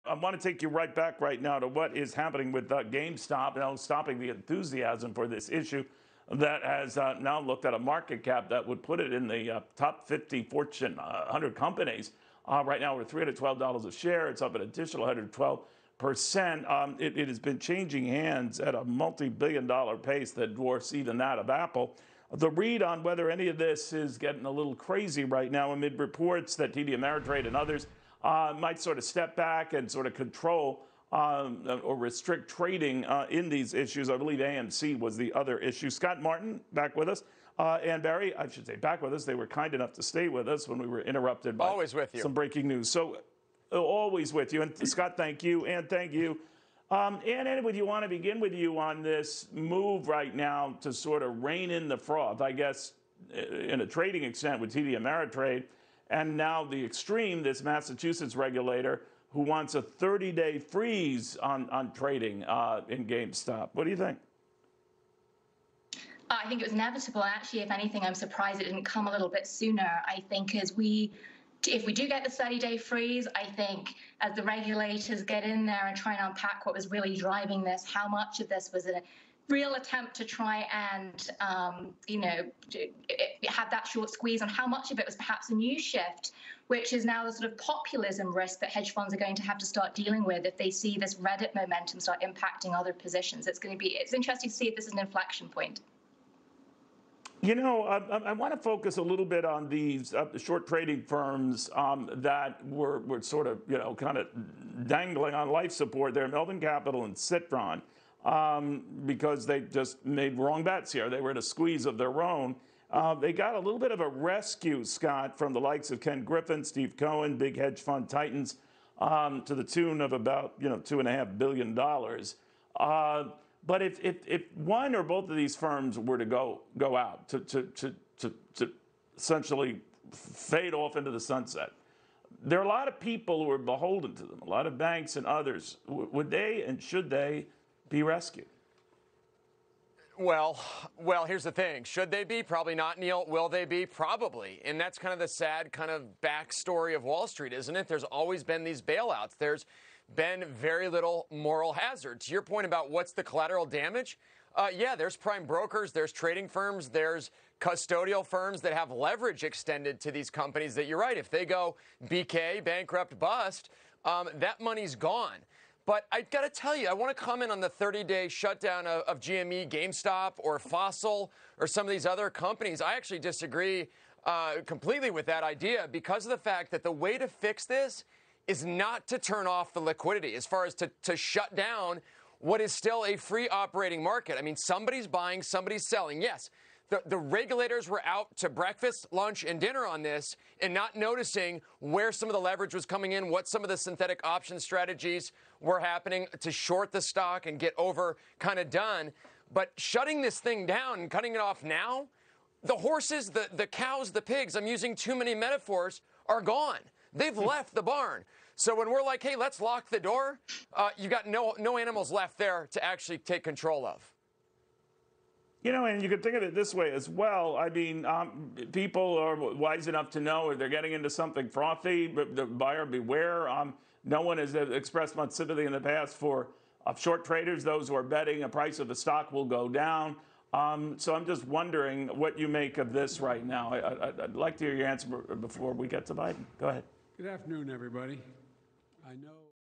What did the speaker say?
I want to take you right back right now to what is happening with GameStop, stopping the enthusiasm for this issue that has now looked at a market cap that would put it in the top 50 Fortune 100 companies. Right now, we're $312 a share. It's up an additional 112%. It has been changing hands at a multi-billion-dollar pace that dwarfs even that of Apple. The read on whether any of this is getting a little crazy right now amid reports that TD Ameritrade and others might sort of step back and sort of control or restrict trading in these issues. I believe AMC was the other issue. Scott Martin, back with us. And Barry, I should say, back with us. They were kind enough to stay with us when we were interrupted by some breaking news. So always with you. And Scott, thank you. And thank you. And would you want to begin with you on this move right now to sort of rein in the froth, I guess, in a trading extent with TD Ameritrade, and now the extreme, this Massachusetts regulator who wants a 30-day freeze on trading in GameStop. What do you think? I think it was inevitable. Actually, if anything, I'm surprised it didn't come a little bit sooner. I think if we do get the 30-day freeze, I think as the regulators get in there and try and unpack what was really driving this, how much of this was a real attempt to try and, have that short squeeze, on how much of it was perhaps a new shift, which is now the sort of populism risk that hedge funds are going to have to start dealing with if they see this Reddit momentum start impacting other positions. It's interesting to see if this is an inflection point. You know, I want to focus a little bit on these short trading firms that were sort of, kind of dangling on life support there, Melvin Capital and Citron, because they just made wrong bets here. They were in a squeeze of their own. They got a little bit of a rescue, Scott, from the likes of Ken Griffin, Steve Cohen, big hedge fund titans, to the tune of about, $2.5 billion. But if one or both of these firms were to go out, to essentially fade off into the sunset, there are a lot of people who are beholden to them, a lot of banks and others. Would they and should they be rescued? Well, here's the thing. Should they be? Probably not, Neil. Will they be? Probably. And that's kind of the sad kind of backstory of Wall Street, isn't it? There's always been these bailouts. There's been very little moral hazard. To your point about what's the collateral damage, yeah, there's prime brokers, there's trading firms, there's custodial firms that have leverage extended to these companies that you're right. If they go BK, bankrupt, bust, that money's gone. But I got to tell you, I want to comment on the 30-day shutdown of GME, GameStop, or Fossil, or some of these other companies. I actually disagree completely with that idea because of the fact that the way to fix this is not to turn off the liquidity, as far as to shut down what is still a free operating market. I mean, somebody's buying, somebody's selling. Yes, the regulators were out to breakfast, lunch, and dinner on this and not noticing where some of the leverage was coming in, what some of the synthetic option strategies were happening to short the stock and get over kind of done. But shutting this thing down and cutting it off now, the horses, the cows, the pigs, I'm using too many metaphors, are gone. They've left the barn. So when we're like, hey, let's lock the door, you got no animals left there to actually take control of. And you could think of it this way as well. I mean, people are wise enough to know if they're getting into something frothy, but the buyer beware. No one has expressed much sympathy in the past for short traders, those who are betting a price of the stock will go down. So I'm just wondering what you make of this right now. I'd like to hear your answer before we get to Biden. Go ahead. Good afternoon, everybody. I know